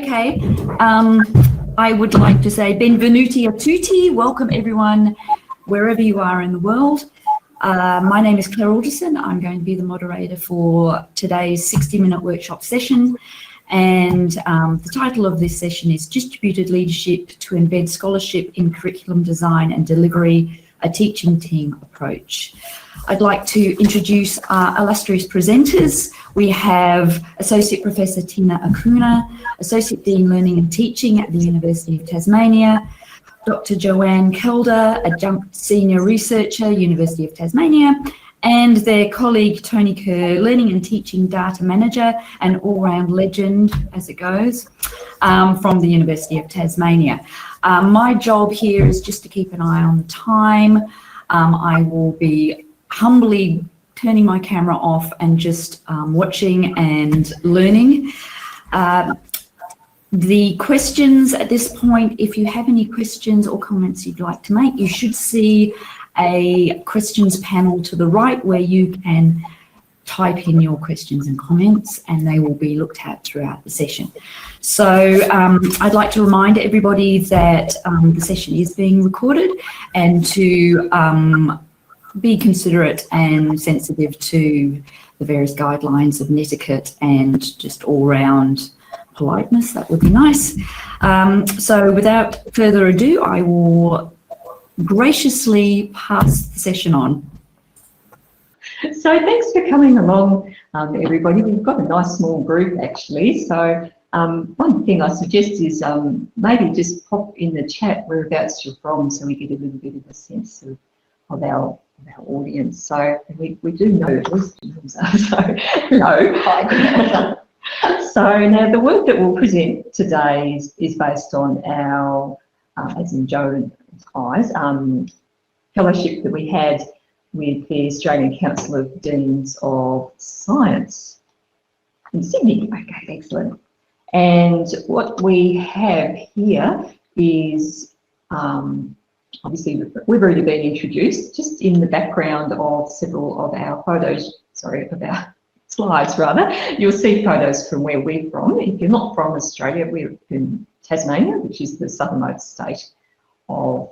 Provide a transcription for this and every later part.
Okay, I would like to say benvenuti a tutti. Welcome everyone, wherever you are in the world. My name is Claire Alderson. I'm going to be the moderator for today's 60-minute workshop session. And the title of this session is Distributed Leadership to Embed Scholarship in Curriculum Design and Delivery, a Teaching Team Approach. I'd like to introduce our illustrious presenters. We have Associate Professor Tina Acuna, Associate Dean Learning and Teaching at the University of Tasmania, Dr. Joanne Kelder, Adjunct Senior Researcher, University of Tasmania, and their colleague Tony Kerr, Learning and Teaching Data Manager and all-round legend, as it goes, from the University of Tasmania. My job here is just to keep an eye on the time. I will be humbly turning my camera off and just watching and learning. The questions at this point, if you have any questions or comments you'd like to make, you should see a questions panel to the right where you can type in your questions and comments, and they will be looked at throughout the session. So I'd like to remind everybody that the session is being recorded, and to be considerate and sensitive to the various guidelines of netiquette and just all-round politeness. That would be nice. So without further ado, I will graciously pass the session on. So thanks for coming along, everybody. We've got a nice small group actually. So one thing I suggest is maybe just pop in the chat whereabouts you're from, so we get a little bit of a sense of our audience. So we do know at least so hello. Hi. So now the work that we'll present today is based on our, as in Joe and I's, fellowship that we had with the Australian Council of Deans of Science in Sydney. Okay, excellent. And what we have here is, obviously we've already been introduced, just in the background of several of our photos, sorry, of our slides rather, you'll see photos from where we're from. If you're not from Australia, we're in Tasmania, which is the southernmost state of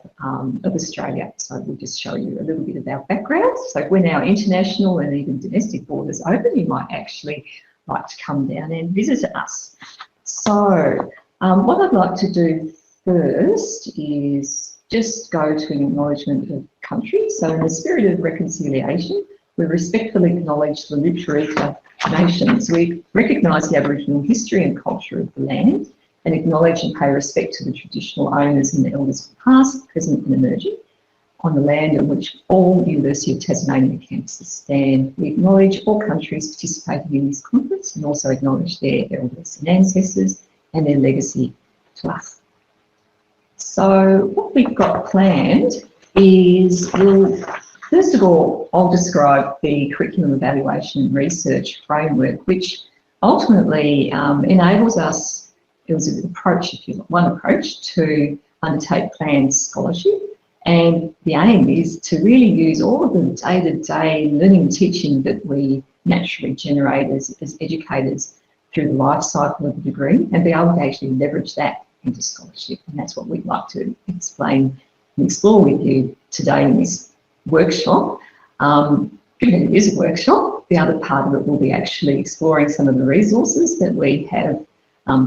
Australia. So we'll just show you a little bit of our background. So when our international and even domestic borders open, you might actually like to come down and visit us. So what I'd like to do first is just go to an acknowledgement of countries. So in the spirit of reconciliation, we respectfully acknowledge the Literature nations. We recognise the Aboriginal history and culture of the land and acknowledge and pay respect to the traditional owners and the elders past, present and emerging on the land on which all University of Tasmania campuses stand. We acknowledge all countries participating in this conference and also acknowledge their elders and ancestors and their legacy to us. So what we've got planned is first of all, I'll describe the curriculum evaluation and research framework, which ultimately enables us, it was an approach, if you like, one approach to undertake planned scholarship. And the aim is to really use all of the day-to-day learning and teaching that we naturally generate as educators through the life cycle of the degree and be able to actually leverage that into scholarship. And that's what we'd like to explain and explore with you today in this workshop. Given it is a workshop, the other part of it will be actually exploring some of the resources that we have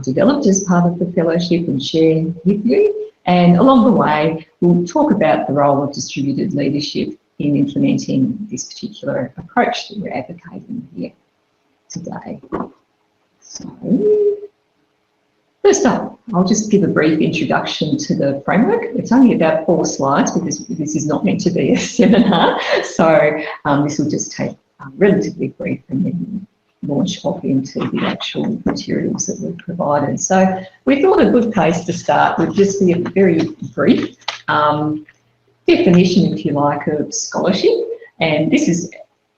developed as part of the fellowship and share with you. And along the way, we'll talk about the role of distributed leadership in implementing this particular approach that we're advocating here today. So, first up, I'll just give a brief introduction to the framework. It's only about 4 slides because this is not meant to be a seminar. So this will just take relatively brief and then launch off into the actual materials that we've provided. So we thought a good place to start would just be a very brief definition, if you like, of scholarship. And this is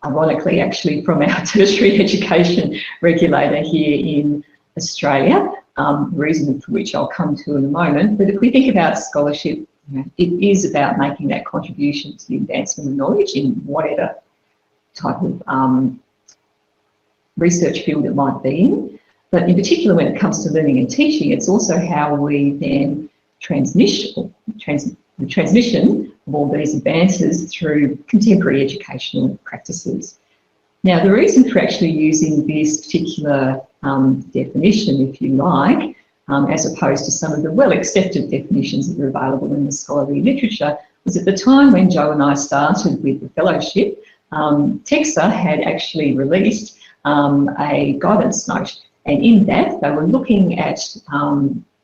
ironically actually from our tertiary education regulator here in Australia. Reason for which I'll come to in a moment. But if we think about scholarship, it is about making that contribution to the advancement of knowledge in whatever type of research field it might be in. But in particular, when it comes to learning and teaching, it's also how we then the transmission of all these advances through contemporary educational practices. Now, the reason for actually using this particular definition, if you like, as opposed to some of the well-accepted definitions that are available in the scholarly literature, was at the time when Jo and I started with the fellowship, TEXA had actually released a guidance note, and in that they were looking at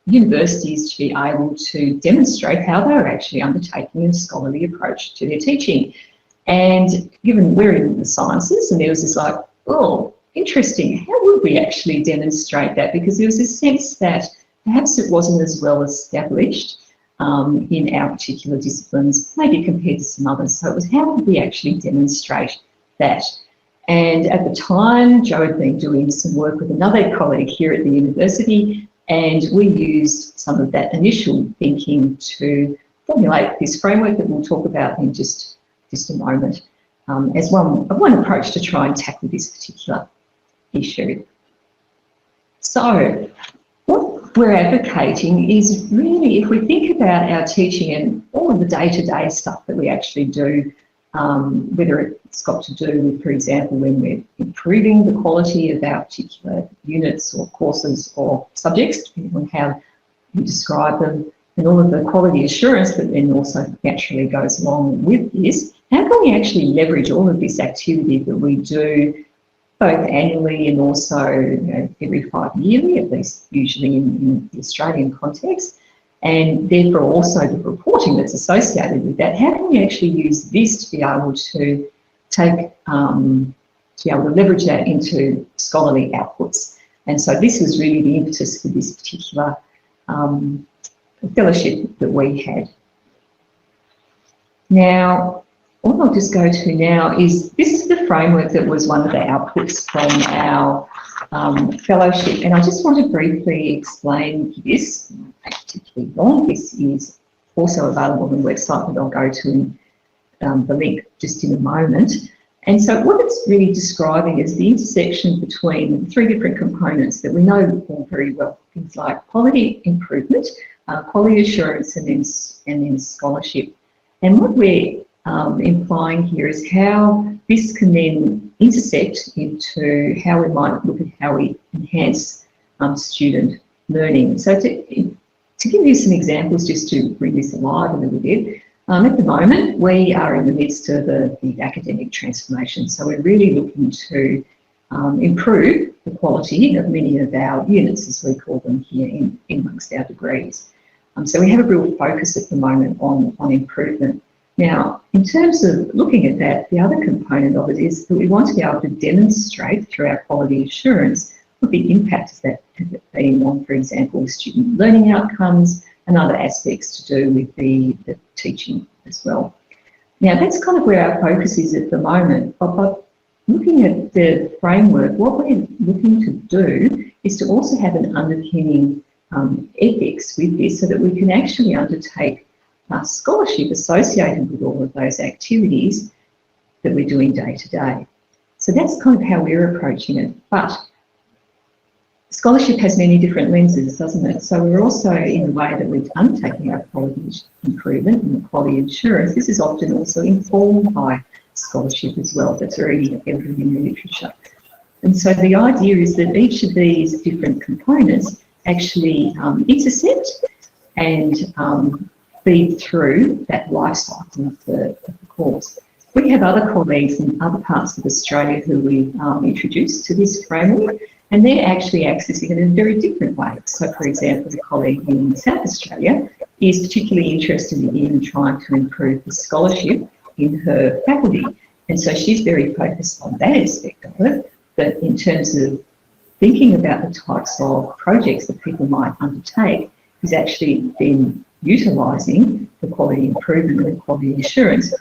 universities to be able to demonstrate how they were actually undertaking a scholarly approach to their teaching. And given we're in the sciences, and there was this like, oh, interesting, how would we actually demonstrate that? Because there was a sense that perhaps it wasn't as well established in our particular disciplines, maybe compared to some others. So it was how would we actually demonstrate that? And at the time, Jo had been doing some work with another colleague here at the university, and we used some of that initial thinking to formulate this framework that we'll talk about in just a moment, as one approach to try and tackle this particular issue. So what we're advocating is really, if we think about our teaching and all of the day-to-day stuff that we actually do, whether it's got to do with, for example, when we're improving the quality of our particular units or courses or subjects, depending on how you describe them, and all of the quality assurance that then also naturally goes along with this, how can we actually leverage all of this activity that we do both annually and also every 5 yearly, at least usually in the Australian context, and therefore also the reporting that's associated with that? How can we actually use this to be able to leverage that into scholarly outputs? And so this was really the impetus for this particular fellowship that we had. Now, what I'll just go to now is, this is the framework that was one of the outputs from our fellowship, and I just want to briefly explain this. It won't take particularly long. This is also available on the website that I'll go to in the link just in a moment. And so what it's really describing is the intersection between three different components that we know all very well, things like quality improvement, quality assurance, and then scholarship. And what we're implying here is how this can then intersect into how we might look at how we enhance student learning. So to give you some examples, just to bring this alive a little bit, at the moment we are in the midst of the academic transformation. So we're really looking to improve the quality of many of our units, as we call them here, in amongst our degrees. So we have a real focus at the moment on improvement. Now, in terms of looking at that, the other component of it is that we want to be able to demonstrate through our quality assurance what the impact of that has been on, for example, student learning outcomes and other aspects to do with the teaching as well. Now, that's kind of where our focus is at the moment. But looking at the framework, what we're looking to do is to also have an underpinning ethics with this, so that we can actually undertake scholarship associated with all of those activities that we're doing day to day. So that's kind of how we're approaching it. But scholarship has many different lenses, doesn't it? So we're also, in the way that we're undertaking our quality improvement and quality assurance, this is often also informed by scholarship as well, that's already evident in the literature. And so the idea is that each of these different components actually intersect and feed through that life cycle of the course. We have other colleagues in other parts of Australia who we've introduced to this framework, and they're actually accessing it in a very different way. So, for example, a colleague in South Australia is particularly interested in trying to improve the scholarship in her faculty, and so she's very focused on that aspect of it. But in terms of thinking about the types of projects that people might undertake, is actually then utilising the quality improvement and quality assurance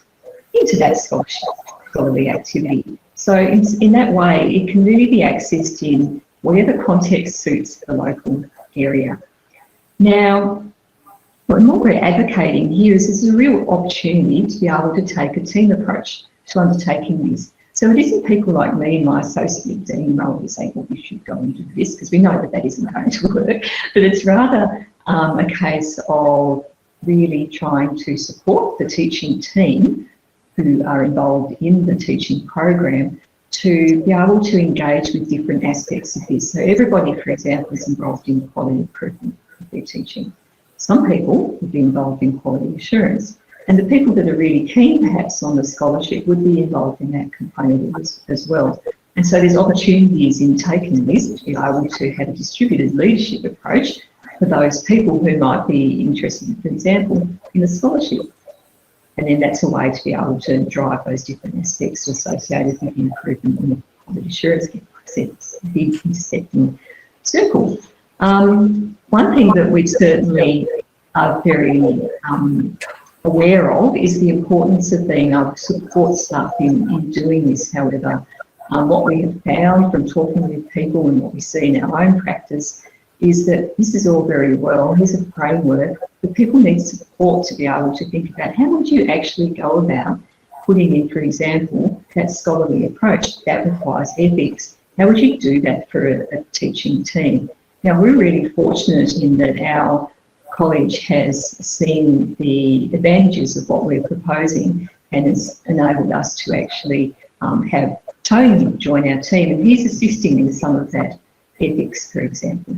into that scholarly activity. So in that way, it can really be accessed in whatever context suits the local area. Now, what we're advocating here is there's a real opportunity to be able to take a team approach to undertaking this. So it isn't people like me in my associate dean role who say, well, you should go and do this, because we know that that isn't going to work, but it's rather a case of really trying to support the teaching team who are involved in the teaching program to be able to engage with different aspects of this. So everybody, for example, is involved in quality improvement of their teaching. Some people would be involved in quality assurance, and the people that are really keen perhaps on the scholarship would be involved in that component as well. And so there's opportunities in taking this to be able to have a distributed leadership approach for those people who might be interested, for example, in a scholarship. And then that's a way to be able to drive those different aspects associated with the improvement in the quality assurance process, the intersecting circle. One thing that we certainly are very aware of is the importance of being able to support staff in doing this. However, what we have found from talking with people and what we see in our own practice is that this is all very well, here's a framework, but people need support to be able to think about how would you actually go about putting in, for example, that scholarly approach that requires ethics. How would you do that for a teaching team? Now, we're really fortunate in that our college has seen the advantages of what we're proposing and has enabled us to actually have Tony join our team, and he's assisting in some of that ethics, for example.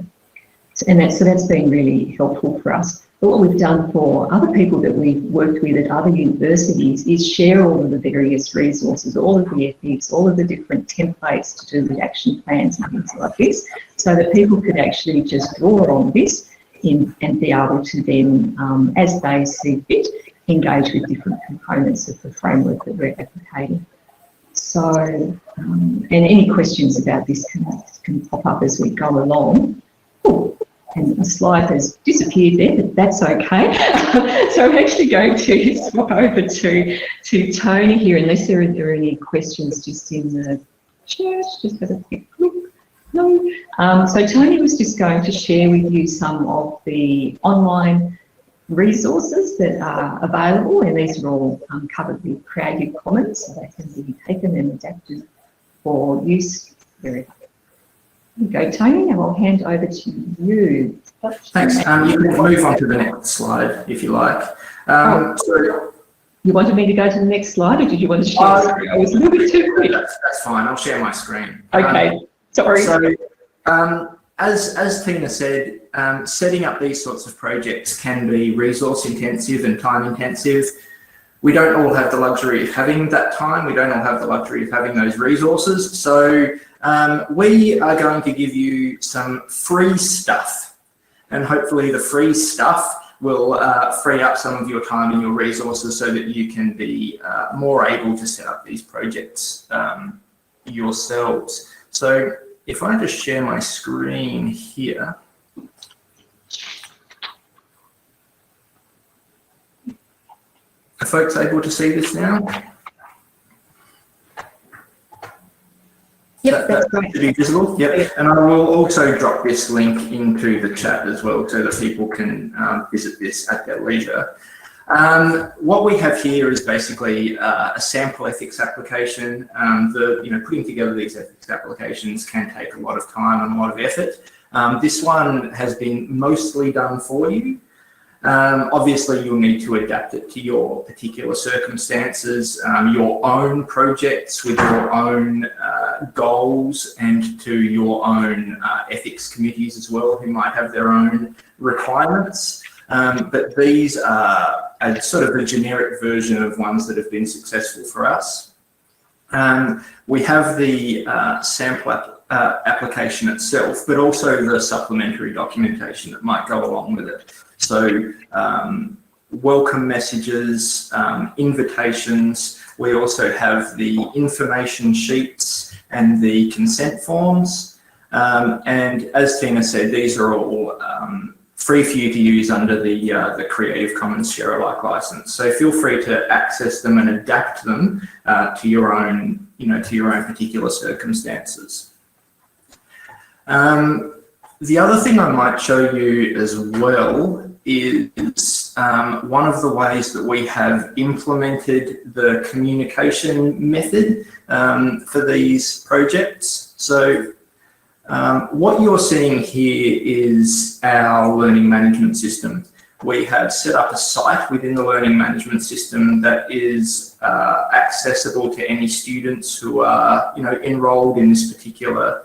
And so that's been really helpful for us. But what we've done for other people that we've worked with at other universities is share all of the various resources, all of the ethics, all of the different templates to do with action plans and things like this, so that people could actually just draw on this and be able to then, as they see fit, engage with different components of the framework that we're advocating. So, and any questions about this can pop up as we go along. Oh, and the slide has disappeared there, but that's okay. So I'm actually going to swap over to Tony here, unless there are any questions just in the chat. Just have a quick look. No. So Tony was just going to share with you some of the online resources that are available, and these are all covered with Creative Commons, so they can be taken and adapted for use wherever. There you go, Tony, and I'll hand over to you. Thanks. You can move on to the next slide if you like. So, you wanted me to go to the next slide, or did you want to share? Screen? I was a little bit too quick. That's fine. I'll share my screen. Okay. Sorry. So, as Tina said, setting up these sorts of projects can be resource intensive and time intensive. We don't all have the luxury of having that time. We don't all have the luxury of having those resources. So we are going to give you some free stuff, and hopefully the free stuff will free up some of your time and your resources so that you can be more able to set up these projects yourselves. So if I just share my screen here. Are folks able to see this now? Yep, that's great. Should be visible. Yep. And I will also drop this link into the chat as well, so that people can visit this at their leisure. What we have here is basically a sample ethics application. Putting together these ethics applications can take a lot of time and a lot of effort. This one has been mostly done for you. Obviously, you'll need to adapt it to your particular circumstances, your own projects with your own goals, and to your own ethics committees as well, who might have their own requirements. But these are a sort of a generic version of ones that have been successful for us. We have the sample application itself, but also the supplementary documentation that might go along with it. So welcome messages, invitations. We also have the information sheets and the consent forms. And as Tina said, these are all free for you to use under the Creative Commons share-alike license. So feel free to access them and adapt them to your own, to your own particular circumstances. The other thing I might show you as well is one of the ways that we have implemented the communication method for these projects. So what you're seeing here is our learning management system. We have set up a site within the learning management system that is accessible to any students who are, enrolled in this particular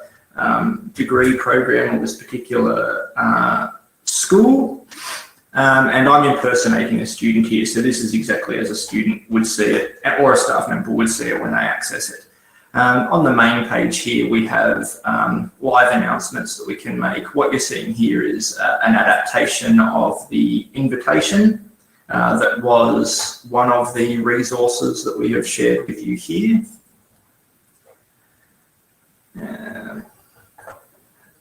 degree program or this particular school. And I'm impersonating a student here, so this is exactly as a student would see it, or a staff member would see it when they access it. On the main page here, we have live announcements that we can make. What you're seeing here is an adaptation of the invitation that was one of the resources that we have shared with you here.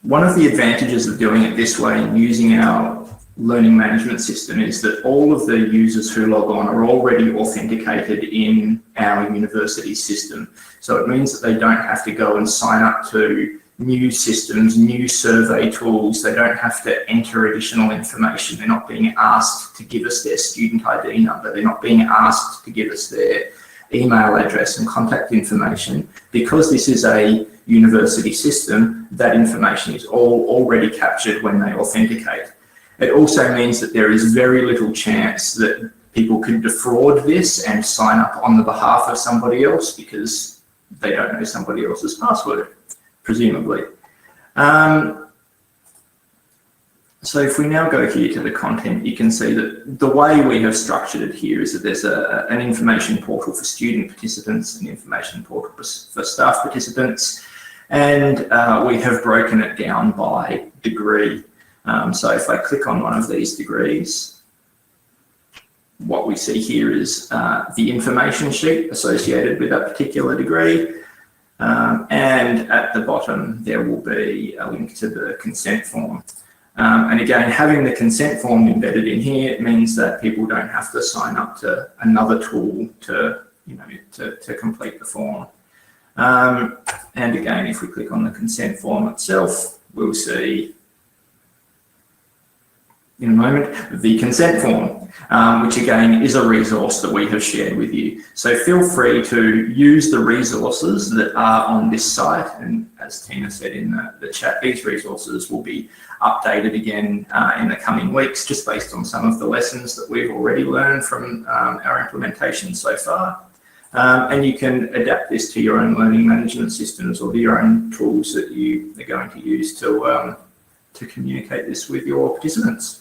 One of the advantages of doing it this way and using our learning management system is that all of the users who log on are already authenticated in our university system. So it means that they don't have to go and sign up to new systems, new survey tools. They don't have to enter additional information. They're not being asked to give us their student ID number. They're not being asked to give us their email address and contact information. Because this is a university system, that information is all already captured when they authenticate. It also means that there is very little chance that people could defraud this and sign up on the behalf of somebody else because they don't know somebody else's password, presumably. So if we now go here to the content, you can see that the way we have structured it here is that there's an information portal for student participants, an information portal for staff participants, and we have broken it down by degree. So if I click on one of these degrees, what we see here is the information sheet associated with that particular degree. And at the bottom, there will be a link to the consent form. And again, having the consent form embedded in here means that people don't have to sign up to another tool to complete the form. And again, if we click on the consent form itself, we'll see in a moment the consent form, which again is a resource that we have shared with you. So feel free to use the resources that are on this site, and as Tina said in the chat, these resources will be updated again in the coming weeks, just based on some of the lessons that we've already learned from our implementation so far. And you can adapt this to your own learning management systems or to your own tools that you are going to use to communicate this with your participants.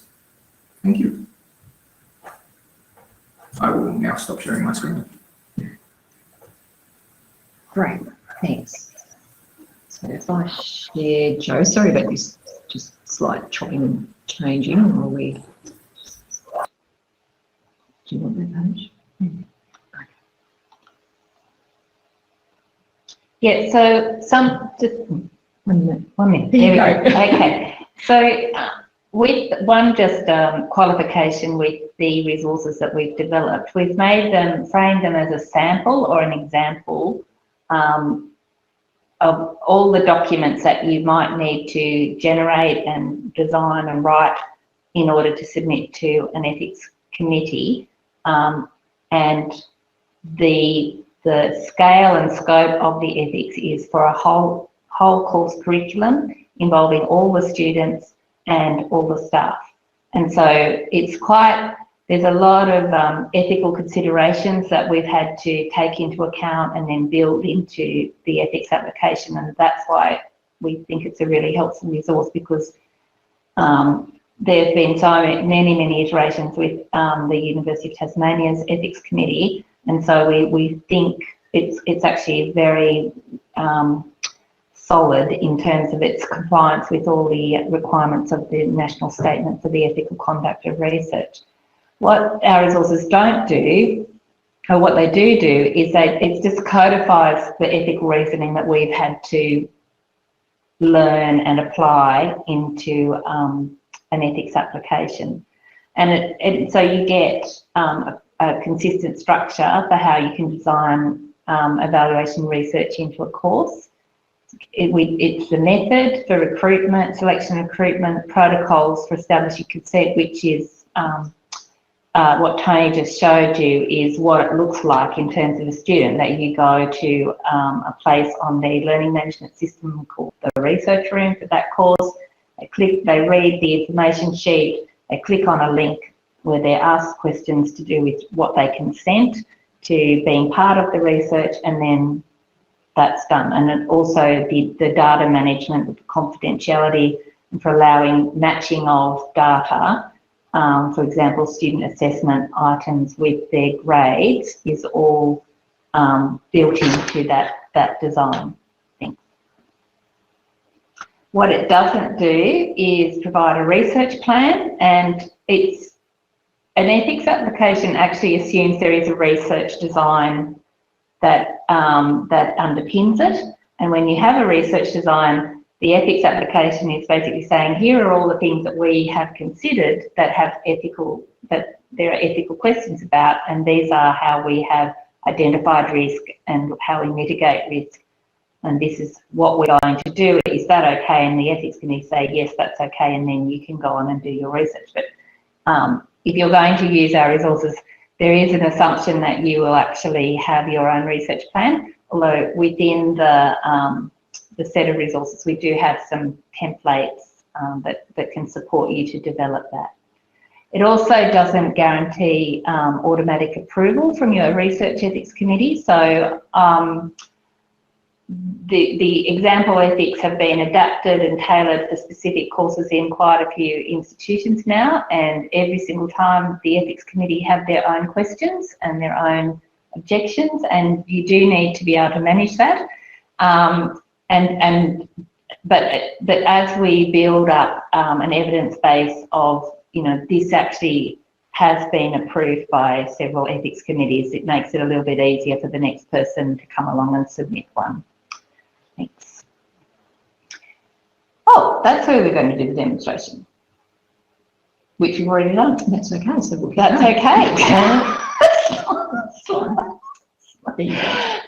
Thank you. I will now stop sharing my screen. Great, thanks. So if I share, Joe, sorry about this, just slight chopping and changing. Or we? Do you want that page? Okay. Yeah. So just 1 minute. 1 minute. There you go. Okay. So. With one qualification with the resources that we've developed, we've framed them as a sample or an example of all the documents that you might need to generate and design and write in order to submit to an ethics committee. And the scale and scope of the ethics is for a whole course curriculum involving all the students and all the staff. And so there's a lot of ethical considerations that we've had to take into account and then build into the ethics application. And that's why we think it's a really helpful resource, because there have been so many iterations with the University of Tasmania's ethics committee. And so we think it's actually very solid in terms of its compliance with all the requirements of the National Statement for the Ethical Conduct of Research. What our resources don't do, or what they do is it just codifies the ethical reasoning that we've had to learn and apply into an ethics application. And so you get a consistent structure for how you can design evaluation research into a course. It's the method for recruitment, selection, recruitment, protocols for establishing consent, which is what Tony just showed you is what it looks like in terms of a student, that you go to a place on the learning management system called the research room for that course. They read the information sheet, they click on a link where they're asked questions to do with what they consent to being part of the research, and then that's done. And then also the data management with confidentiality and for allowing matching of data, for example, student assessment items with their grades is all built into that design. What it doesn't do is provide a research plan, and it's an ethics application actually assumes there is a research design that underpins it. And when you have a research design, the ethics application is basically saying, here are all the things that we have considered that there are ethical questions about, and these are how we have identified risk and how we mitigate risk. And this is what we're going to do. Is that okay? And the ethics committee say, yes, that's okay, and then you can go on and do your research. But if you're going to use our resources, there is an assumption that you will actually have your own research plan, although within the set of resources, we do have some templates that can support you to develop that. It also doesn't guarantee automatic approval from your research ethics committee. So the example ethics have been adapted and tailored for specific courses in quite a few institutions now, and every single time the ethics committee have their own questions and their own objections, and you do need to be able to manage that. But as we build up an evidence base of, this actually has been approved by several ethics committees, it makes it a little bit easier for the next person to come along and submit one. Thanks. Oh, that's where we're going to do the demonstration, which we've already done. That's okay. So that's okay.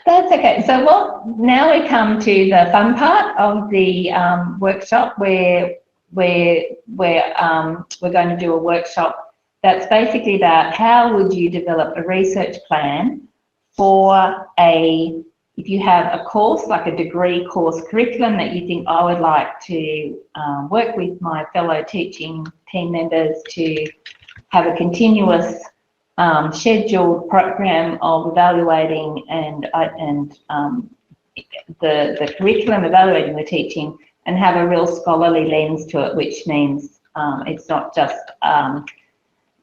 That's okay. So now we come to the fun part of the workshop, where we're going to do a workshop that's basically about how would you develop a research plan for if you have a course, like a degree course curriculum that you think, I would like to work with my fellow teaching team members to have a continuous scheduled program of evaluating and the curriculum, evaluating the teaching, and have a real scholarly lens to it, which means it's not just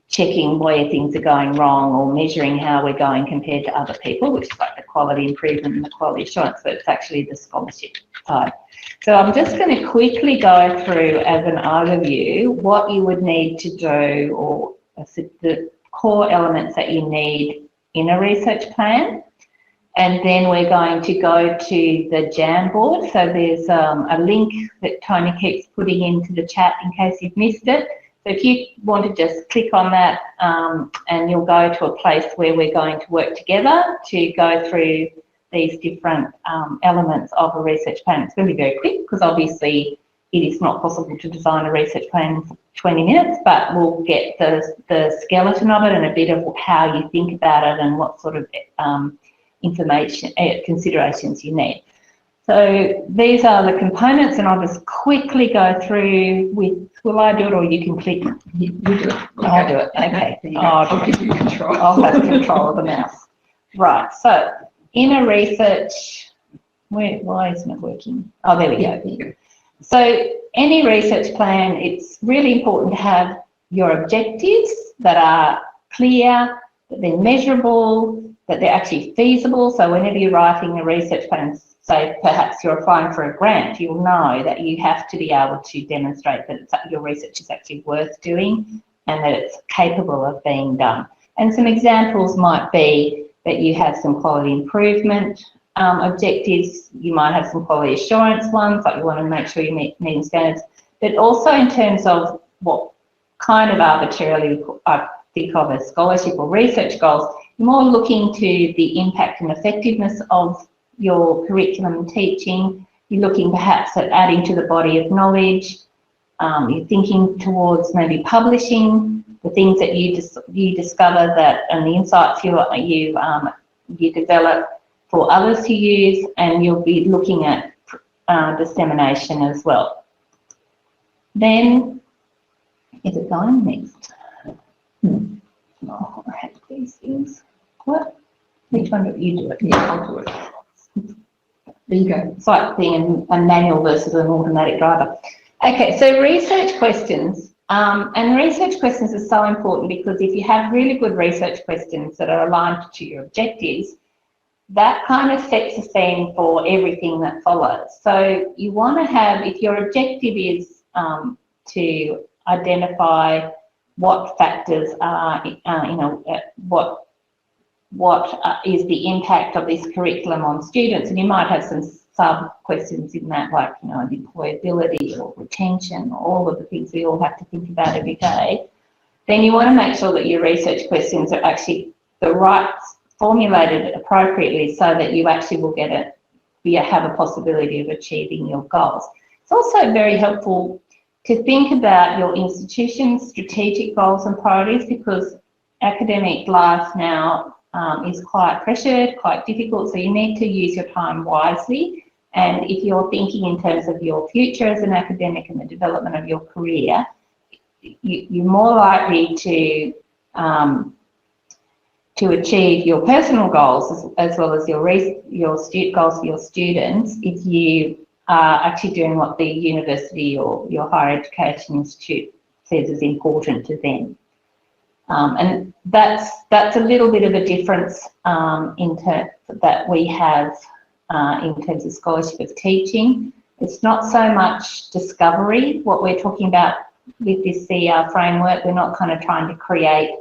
checking where things are going wrong or measuring how we're going compared to other people, which is like the quality improvement and the quality assurance, but it's actually the scholarship side. So I'm just going to quickly go through as an overview what you would need to do, or the core elements that you need in a research plan. And then we're going to go to the Jamboard. So there's a link that Tony keeps putting into the chat in case you've missed it. So if you want to just click on that, and you'll go to a place where we're going to work together to go through these different elements of a research plan. It's going to be very quick because obviously it is not possible to design a research plan in 20 minutes, but we'll get the skeleton of it and a bit of how you think about it and what sort of information, considerations you need. So these are the components, and I'll just quickly go through will I do it or you can click? You do it. I'll do it, okay. I'll give you control. I'll have control of the mouse. Right, so in a research, why isn't it working? Oh, there we go. There you go. So any research plan, it's really important to have your objectives that are clear, that they're measurable, that they're actually feasible. So whenever you're writing a research plan, say perhaps you're applying for a grant, you'll know that you have to be able to demonstrate that your research is actually worth doing and that it's capable of being done. And some examples might be that you have some quality improvement objectives, you might have some quality assurance ones, like you want to make sure you meet standards, but also in terms of what kind of arbitrarily I think of as scholarship or research goals, you're more looking to the impact and effectiveness of your curriculum and teaching. You're looking perhaps at adding to the body of knowledge, you're thinking towards maybe publishing the things that you discover that, and the insights you develop for others to use, and you'll be looking at dissemination as well. Then, is it going next? Oh, I hate these things. What? Which one do you do it? Yeah, I'll do it. There you go. It's like being a manual versus an automatic driver. Okay, so research questions. And research questions are so important because if you have really good research questions that are aligned to your objectives, that kind of sets the scene for everything that follows. So you want to have, if your objective is to identify what factors are, what is the impact of this curriculum on students, and you might have some sub-questions in that, like, employability or retention, or all of the things we all have to think about every day, then you want to make sure that your research questions are actually the right, formulated appropriately so that you actually will get it, you have a possibility of achieving your goals. It's also very helpful to think about your institution's strategic goals and priorities, because academic life now is quite pressured, quite difficult, so you need to use your time wisely. And if you're thinking in terms of your future as an academic and the development of your career, you're more likely to achieve your personal goals as well as your goals for your students if you are actually doing what the university or your higher education institute says is important to them. And that's a little bit of a difference that we have in terms of scholarship of teaching. It's not so much discovery, what we're talking about with this CER framework. We're not kind of trying to create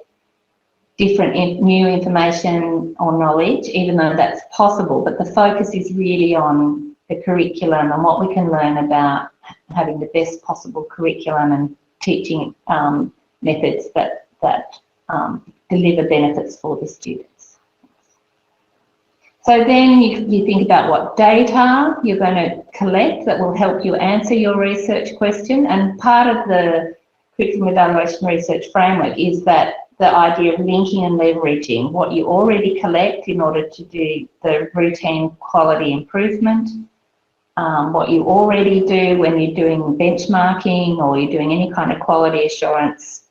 different new information or knowledge, even though that's possible, but the focus is really on the curriculum and what we can learn about having the best possible curriculum and teaching methods that deliver benefits for the students. So then you think about what data you're going to collect that will help you answer your research question, and part of the curriculum evaluation research framework is that the idea of linking and leveraging what you already collect in order to do the routine quality improvement, what you already do when you're doing benchmarking or you're doing any kind of quality assurance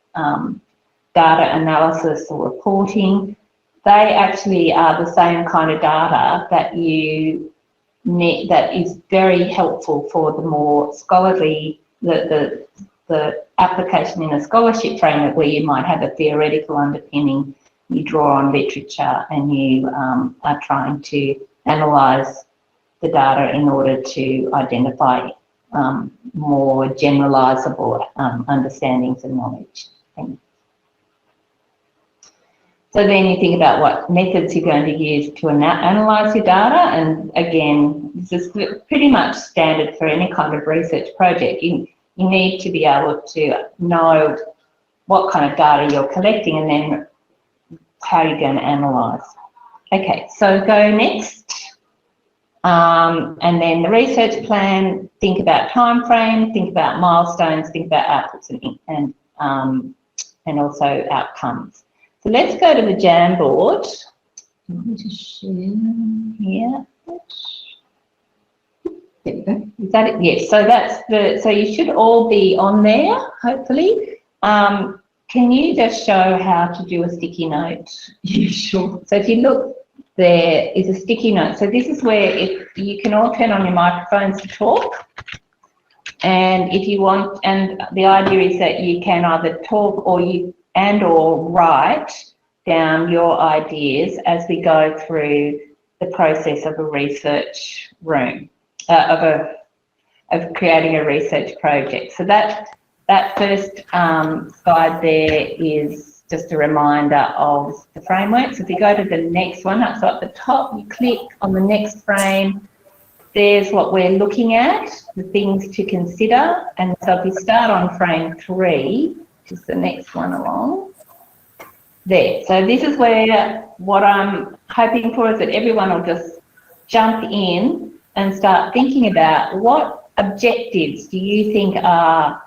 data analysis or reporting. They actually are the same kind of data that you need, that is very helpful for the more scholarly, the application in a scholarship framework where you might have a theoretical underpinning, you draw on literature and you are trying to analyse the data in order to identify more generalisable understandings and knowledge. So then you think about what methods you're going to use to analyse your data, and again, this is pretty much standard for any kind of research project. You need to be able to know what kind of data you're collecting and then how you're going to analyse. Okay, so go next. And then the research plan, think about time frame, think about milestones, think about outputs and also outcomes. So let's go to the Jamboard. Let me just share here. There we go. Is that it? Yes. So that's so you should all be on there, hopefully. Can you just show how to do a sticky note? Yeah, sure. So if you look, there is a sticky note. So this is where if you can all turn on your microphones to talk. And if you want, and the idea is that you can either talk or or write down your ideas as we go through the process of a research room, of creating a research project. So that first slide there is just a reminder of the framework. So if you go to the next one, so at the top, you click on the next frame. There's what we're looking at, the things to consider. And so if you start on frame 3, which is the next one along, there. So this is where what I'm hoping for is that everyone will just jump in and start thinking about what objectives do you think are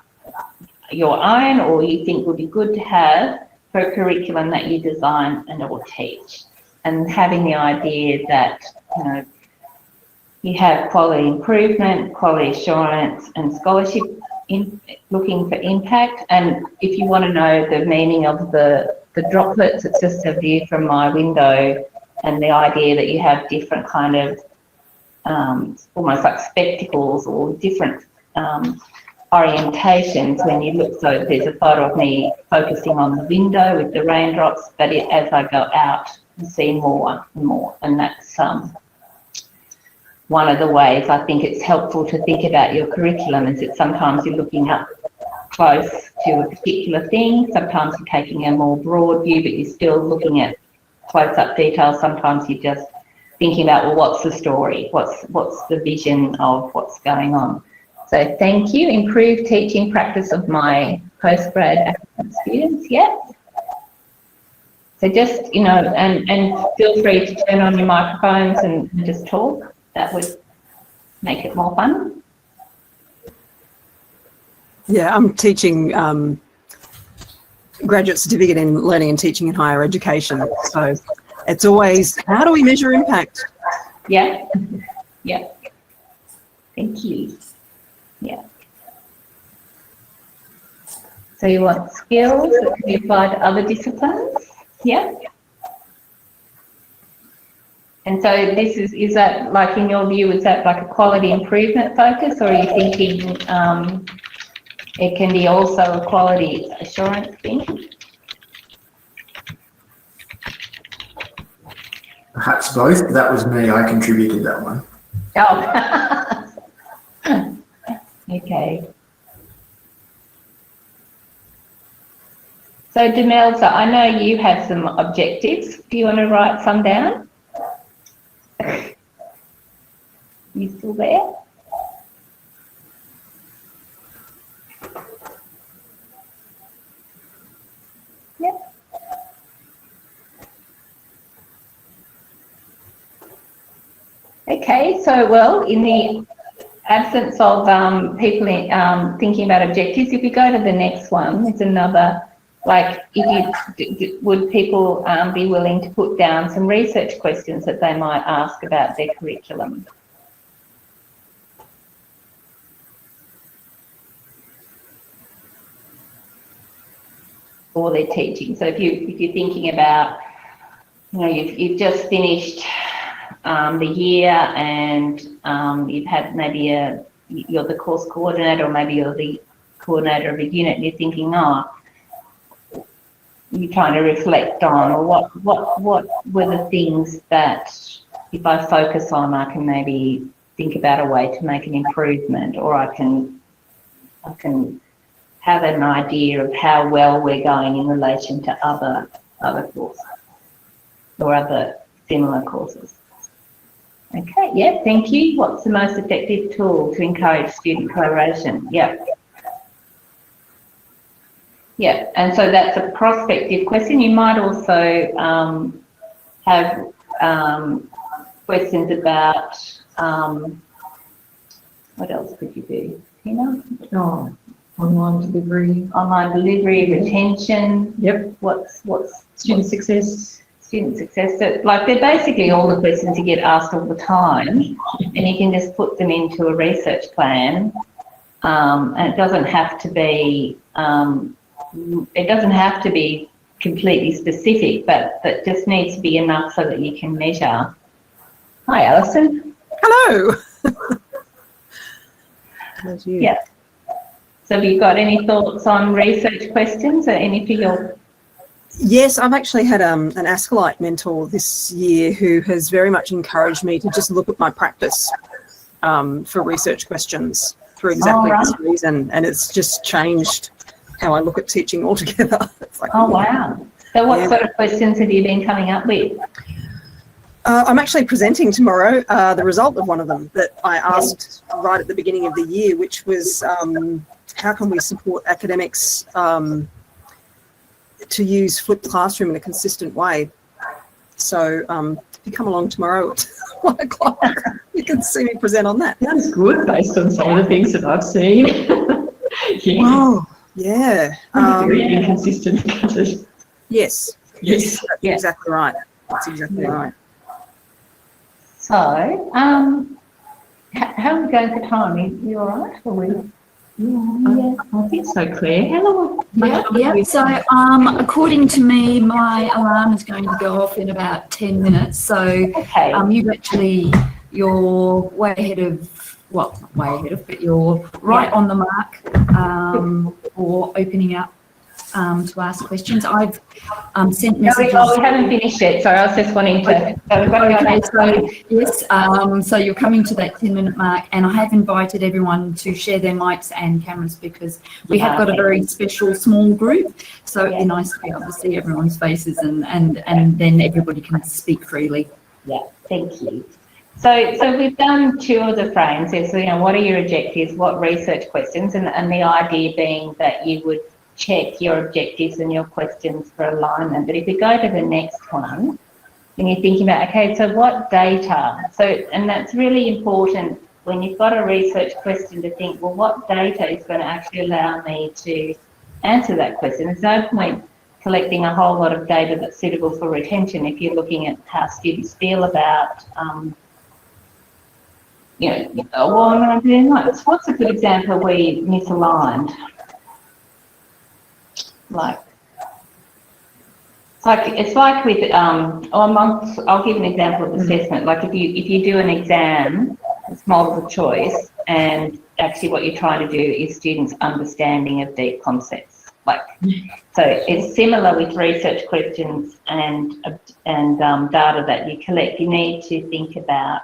your own or you think would be good to have for a curriculum that you design and or teach. And having the idea that, you know, you have quality improvement, quality assurance and scholarship looking for impact. And if you want to know the meaning of the droplets, it's just a view from my window, and the idea that you have different kind of almost like spectacles or different orientations when you look. So there's a photo of me focusing on the window with the raindrops, but as I go out and see more and more, and that's one of the ways I think it's helpful to think about your curriculum, is that sometimes you're looking up close to a particular thing, sometimes you're taking a more broad view, but you're still looking at close-up details. Sometimes you're just thinking about, well, what's the story? What's the vision of what's going on? So thank you. Improved teaching practice of my postgrad academic students. Yeah. So just, you know, and feel free to turn on your microphones and just talk. That would make it more fun. Yeah, I'm teaching graduate certificate in learning and teaching in higher education. So it's always, how do we measure impact? Yeah. Yeah. Thank you. Yeah. So you want skills that can be applied to other disciplines? Yeah. And so this is that, like, in your view, is that like a quality improvement focus, or are you thinking it can be also a quality assurance thing? Perhaps both. That was me. I contributed that one. Oh. Okay. So Demelza, I know you have some objectives. Do you want to write some down? You still there? Yep. Okay, so well, in the absence of people thinking about objectives, if you go to the next one, it's another, like, if you would people be willing to put down some research questions that they might ask about their curriculum? Or their teaching. So if you're thinking about, you know, you've just finished the year and you've had maybe you're the course coordinator, or maybe you're the coordinator of a unit, and you're thinking, oh, you're trying to reflect on, or what were the things that if I focus on, I can maybe think about a way to make an improvement, or I can have an idea of how well we're going in relation to other courses or other similar courses. Okay, yeah, thank you. What's the most effective tool to encourage student collaboration? Yeah. Yeah, and so that's a prospective question. You might also have questions about, what else could you do? Tina? Oh, online delivery, retention. Yep. What's Student success. Student success. So, like, they're basically all the questions you get asked all the time, and you can just put them into a research plan. And it doesn't have to be completely specific, but that just needs to be enough so that you can measure. Hi, Alison. Hello. Yeah. So have you got any thoughts on research questions or any for your? Yes, I've actually had an ISSOTL mentor this year who has very much encouraged me to just look at my practice for research questions for exactly this reason, and it's just changed how I look at teaching altogether. It's like, oh, wow. So what sort of questions have you been coming up with? I'm actually presenting tomorrow the result of one of them that I asked right at the beginning of the year, which was how can we support academics to use flipped classroom in a consistent way? So if you come along tomorrow at 1 o'clock, you can see me present on that. That's good based on some of the things that I've seen. Yeah. Wow. Yeah. Very inconsistent. Yes. Yes. That's Yeah. exactly right. That's exactly right. So, how are we going for time? You all right? Or we? Yeah, I think so, Claire. How long? Yeah. So, according to me, my alarm is going to go off in about 10 minutes. So, Okay. you're way ahead of, well, not way ahead of, but you're right on the mark for opening up to ask questions. I've sent messages. Oh, we haven't finished yet. Sorry, I was just wanting to. So you're coming to that 10-minute mark, and I have invited everyone to share their mics and cameras because we have got a very special small group. So it'd be nice to be able to see everyone's faces and then everybody can speak freely. Yeah, thank you. So we've done two of the frames. So, what are your objectives? What research questions? And the idea being that you would check your objectives and your questions for alignment. But if you go to the next one, and you're thinking about, okay, so what data? So, and that's really important when you've got a research question to think, well, what data is going to actually allow me to answer that question? There's no point collecting a whole lot of data that's suitable for retention if you're looking at how students feel about, what's a good example where you misaligned? It's like with I'll give an example of assessment. Like if you do an exam, it's multiple choice, and actually what you're trying to do is students' understanding of deep concepts. So it's similar with research questions and data that you collect. You need to think about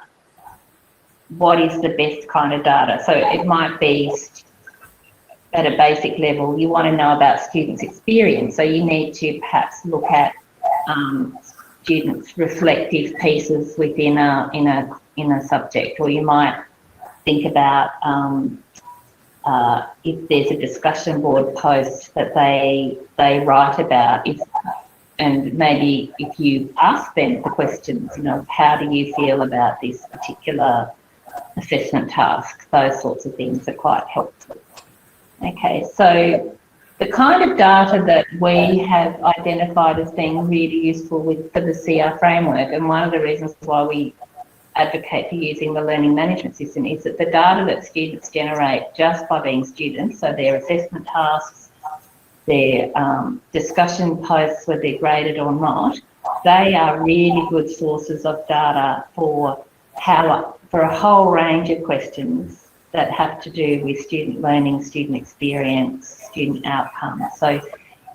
what is the best kind of data. So it might be at a basic level, you want to know about students' experience. So you need to perhaps look at students' reflective pieces within a subject, or you might think about if there's a discussion board post that they write about, and maybe if you ask them the questions, how do you feel about this particular assessment task? Those sorts of things are quite helpful. Okay, so the kind of data that we have identified as being really useful for the CR framework, and one of the reasons why we advocate for using the learning management system, is that the data that students generate just by being students, so their assessment tasks, their discussion posts, whether they're graded or not, they are really good sources of data for a whole range of questions that have to do with student learning, student experience, student outcomes. So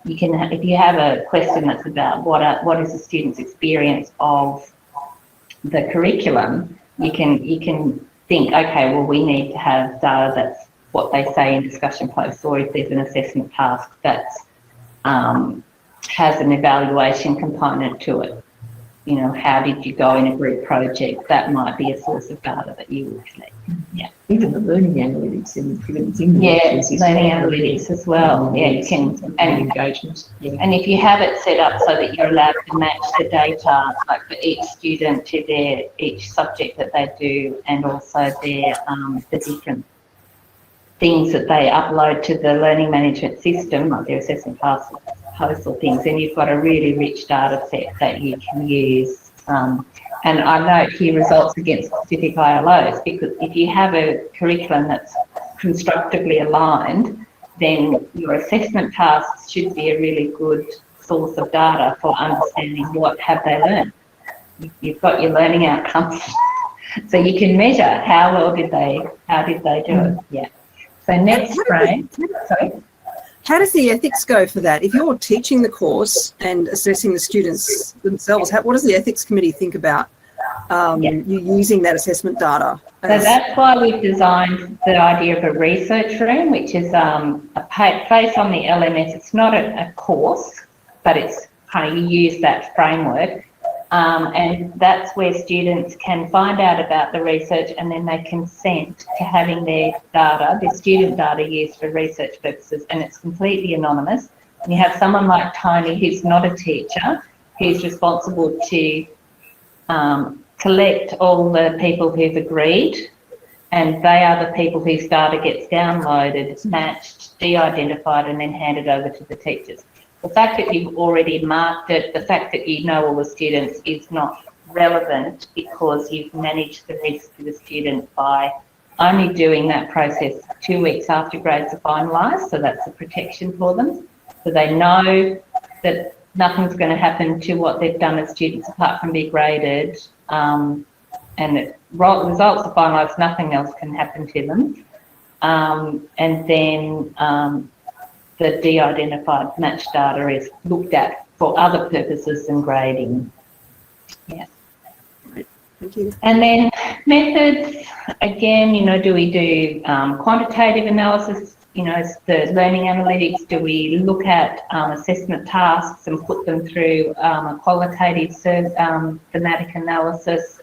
you can, if you have a question that's about what is the student's experience of the curriculum, you can think, okay, well, we need to have data that's what they say in discussion posts, or if there's an assessment task that has an evaluation component to it. How did you go in a group project? That might be a source of data that you would collect. Yeah. Even the learning analytics and learning analytics as well. Yeah, you can, and engagement. Yeah. And if you have it set up so that you're allowed to match the data, like for each student to each subject that they do, and also the different things that they upload to the learning management system, like their assessment posts or things, then you've got a really rich data set that you can use. And I note here results against specific ILOs, because if you have a curriculum that's constructively aligned, then your assessment tasks should be a really good source of data for understanding what have they learned. You've got your learning outcomes, so you can measure how well did they do it. Yeah. So next frame. Sorry. How does the ethics go for that? If you're teaching the course and assessing the students themselves, what does the ethics committee think about you using that assessment data? So that's why we've designed the idea of a research room, which is a place on the LMS. It's not a course, but it's kind of, you use that framework. And that's where students can find out about the research, and then they consent to having their student data used for research purposes, and it's completely anonymous. And you have someone like Tony, who's not a teacher, who's responsible to collect all the people who've agreed and they are the people whose data gets downloaded, matched, de-identified, and then handed over to the teachers. The fact that you've already marked it, the fact that you know all the students is not relevant because you've managed the risk to the student by only doing that process 2 weeks after grades are finalised, so that's a protection for them. So they know that nothing's going to happen to what they've done as students apart from be graded, and the results are finalised, nothing else can happen to them. And then the de-identified match data is looked at for other purposes than grading. Yeah. Thank you. And then methods, again, you know, do we do quantitative analysis? You know, the learning analytics, do we look at assessment tasks and put them through a qualitative thematic analysis?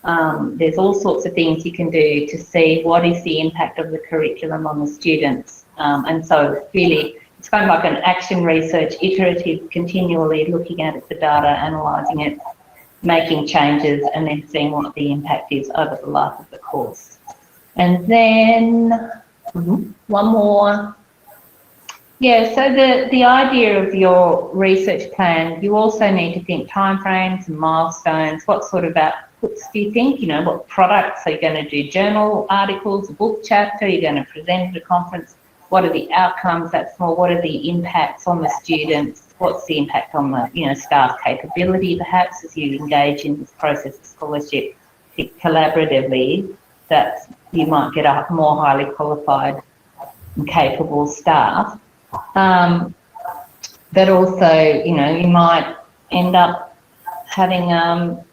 There's all sorts of things you can do to see what is the impact of the curriculum on the students. And so really, it's kind of like an action research, iterative, continually looking at the data, analysing it, making changes, and then seeing what the impact is over the life of the course. And then one more. Yeah, so the idea of your research plan, you also need to think timeframes and milestones. What sort of outputs do you think? You know, what products are you going to do? Journal articles, a book chapter, you're going to present at a conference. What are the outcomes? That's more, what are the impacts on the students? What's the impact on the, you know, staff capability, perhaps, as you engage in this process of scholarship collaboratively, that you might get a more highly qualified and capable staff. But also, you know, you might end up having a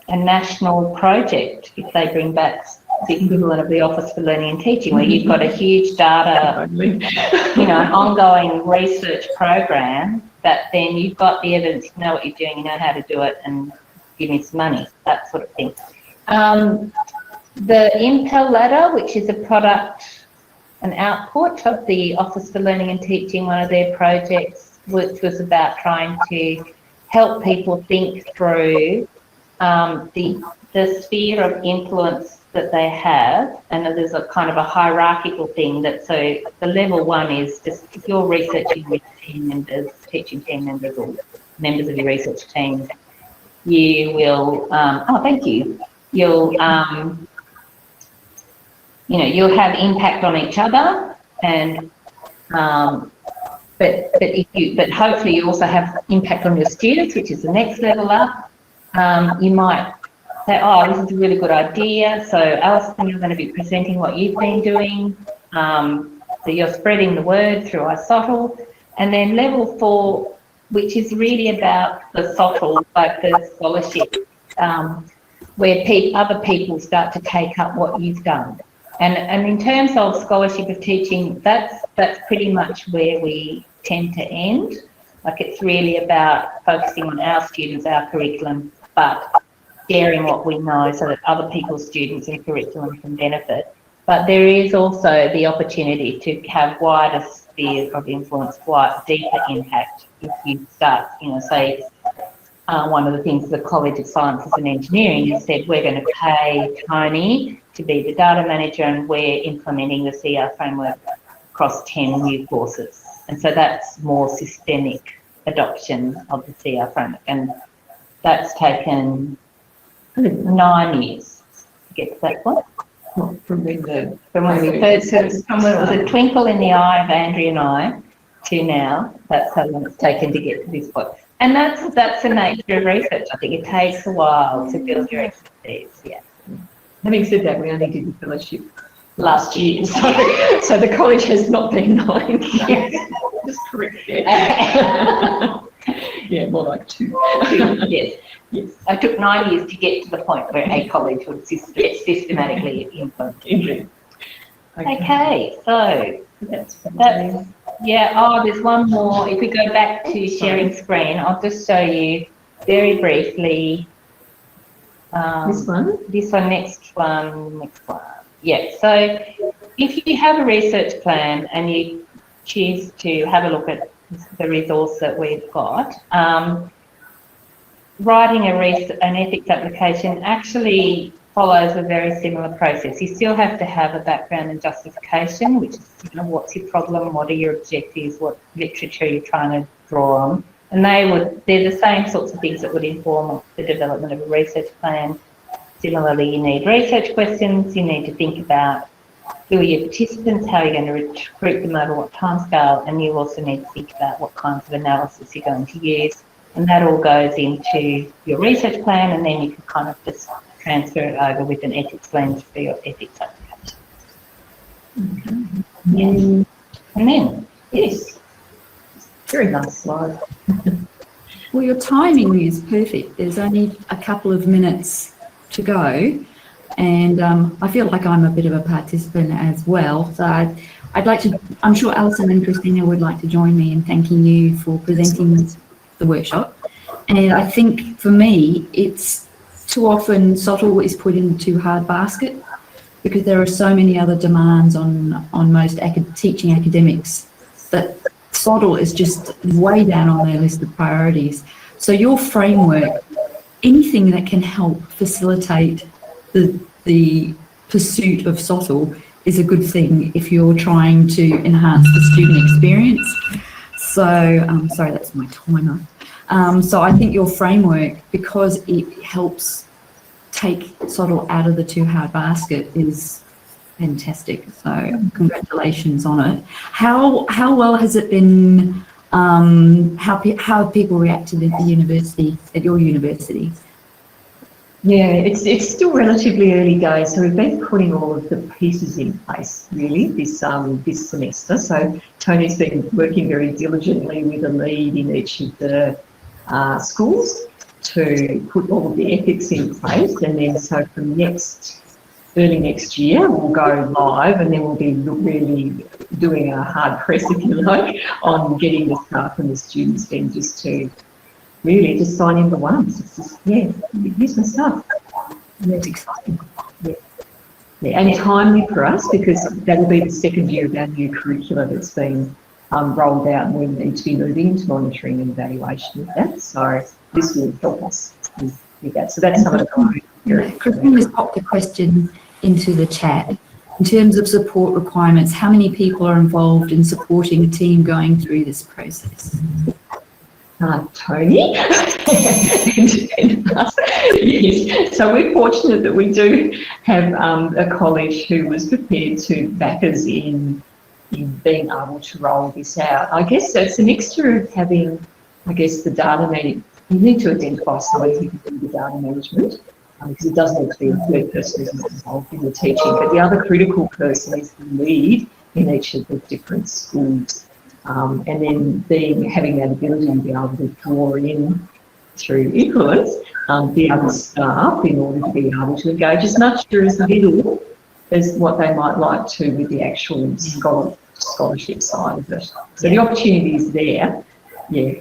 national project if they bring back the equivalent of the Office for Learning and Teaching, where you've got a huge data, you know, ongoing research program, that then you've got the evidence, you know what you're doing, you know how to do it, and give me some money, that sort of thing. The Impel ladder, which is a product, an output of the Office for Learning and Teaching, one of their projects, which was about trying to help people think through the sphere of influence that they have, and there's a kind of a hierarchical thing that, so the level one is just if you're researching with team members, teaching team members or members of your research team, you will, you'll, you know, you'll have impact on each other, and but hopefully you also have impact on your students, which is the next level up. You might say, oh, this is a really good idea, so Alison, you're going to be presenting what you've been doing, so you're spreading the word through ISSOTL. And then level 4, which is really about the SOTL, like the scholarship, where other people start to take up what you've done. And in terms of scholarship of teaching, that's pretty much where we tend to end. Like, it's really about focusing on our students, our curriculum, but sharing what we know so that other people's students and curriculum can benefit. But there is also the opportunity to have wider spheres of influence, quite deeper impact if you start, you know, say, one of the things the College of Sciences and Engineering has said, we're going to pay Tony to be the data manager, and we're implementing the CR framework across 10 new courses. And so that's more systemic adoption of the CR framework. And that's taken 9 years to get to that point. From when we first, from when it was a twinkle in the eye of Andrea and I to now, that's how long it's taken to get to this point. And that's the nature of research. I think it takes a while to build your expertise. Yeah. Having said that, we only did the fellowship last year, so the college has not been 9 years. Just correct there. Yeah, more like 2. Yes. Yes. I took 9 years to get to the point where a college would systematically implement. Okay, so that's yeah. Oh, there's one more. If we go back to sharing screen, I'll just show you very briefly. This one? This one, next one. Yeah, so if you have a research plan and you choose to have a look at the resource that we've got, writing an ethics application actually follows a very similar process. You still have to have a background and justification, which is, you know, what's your problem, what are your objectives, what literature you're trying to draw on. And they're the same sorts of things that would inform the development of a research plan. Similarly, you need research questions, you need to think about who are your participants, how are you going to recruit them over what timescale, and you also need to think about what kinds of analysis you're going to use. And that all goes into your research plan, and then you can kind of just transfer it over with an ethics lens for your ethics application. Okay. Yes. And then, Yes, very nice slide. Well, your timing is perfect. There's only a couple of minutes to go, and I feel like I'm a bit of a participant as well. So I'd like to, I'm sure Alison and Christina would like to join me in thanking you for presenting the workshop. And I think for me, it's too often SOTL is put in the too hard basket, because there are so many other demands on most teaching academics that SOTL is just way down on their list of priorities. So your framework, anything that can help facilitate the pursuit of SOTL is a good thing if you're trying to enhance the student experience. So, sorry, that's my timer. So I think your framework, because it helps take SOTL out of the too hard basket, is fantastic. So congratulations on it. How well has it been? How have people reacted at the university, at your university? Yeah, it's still relatively early days, so we've been putting all of the pieces in place really this semester. So Tony's been working very diligently with a lead in each of the schools to put all of the ethics in place, and then so from early next year we'll go live, and then we'll be really doing a hard press, if you like, on getting the staff and the students then just to really just sign in the ones. It's just, yeah, here's my stuff. That's exciting. Yeah. Yeah, and timely for us, because that'll be the second year of our new curricula that's been rolled out, and we need to be moving into monitoring and evaluation of that. So this will help us with that. So that's some of the Christina's popped a question into the chat. In terms of support requirements, how many people are involved in supporting a team going through this process? Tony and us. Yes. So we're fortunate that we do have a college who was prepared to back us in being able to roll this out. I guess it's a mixture of having, I guess, the data management. You need to identify somebody who can do the data management, because it does need to be a third person who's involved in the teaching. But the other critical person is the lead in each of the different schools. And then having that ability to be able to draw in through influence the other staff in order to be able to engage as much or as little as what they might like to with the actual scholarship side of it. So the opportunity is there, yeah.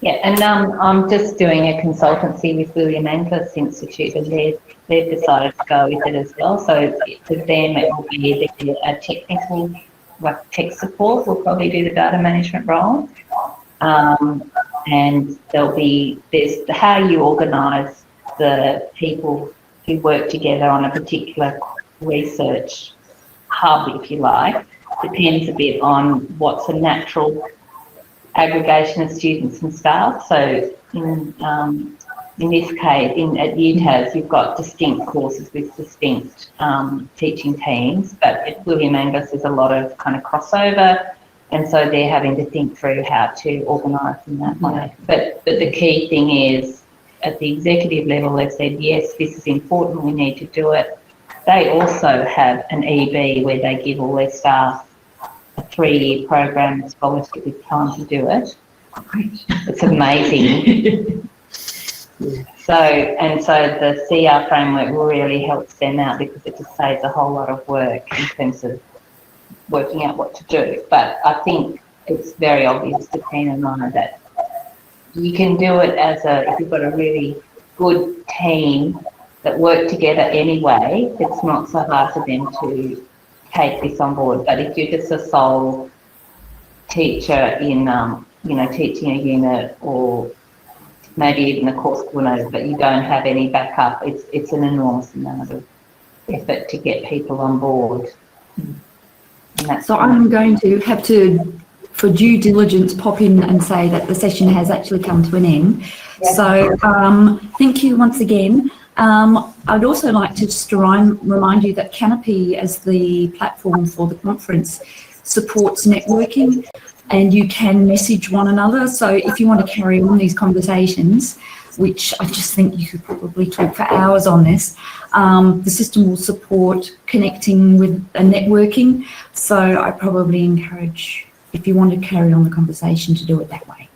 Yeah, and I'm just doing a consultancy with William Angus Institute, and they've decided to go with it as well. So for them, it will be a technical, like tech support will probably do the data management role. And there's how you organise the people who work together on a particular research hub, if you like, depends a bit on what's a natural aggregation of students and staff. So in this case, at UTAS, you've got distinct courses with distinct teaching teams, but at William Angus there's a lot of kind of crossover, and so they're having to think through how to organise in that way. But the key thing is, at the executive level, they've said, yes, this is important, we need to do it. They also have an EB where they give all their staff a 3-year program scholarship with time to do it. It's amazing. So the CR framework really helps them out, because it just saves a whole lot of work in terms of working out what to do. But I think it's very obvious to Tina and I that you can do it if you've got a really good team that work together anyway. It's not so hard for them to take this on board. But if you're just a sole teacher in teaching a unit, or maybe even a course coordinator, but you don't have any backup, it's an enormous amount of effort to get people on board. And that's So I'm going to have to, for due diligence, pop in and say that the session has actually come to an end. Yeah. So thank you once again. I'd also like to just remind you that Canopy, as the platform for the conference, supports networking, and you can message one another. So if you want to carry on these conversations, which I just think you could probably talk for hours on this, the system will support connecting with and networking. So I probably encourage, if you want to carry on the conversation, to do it that way.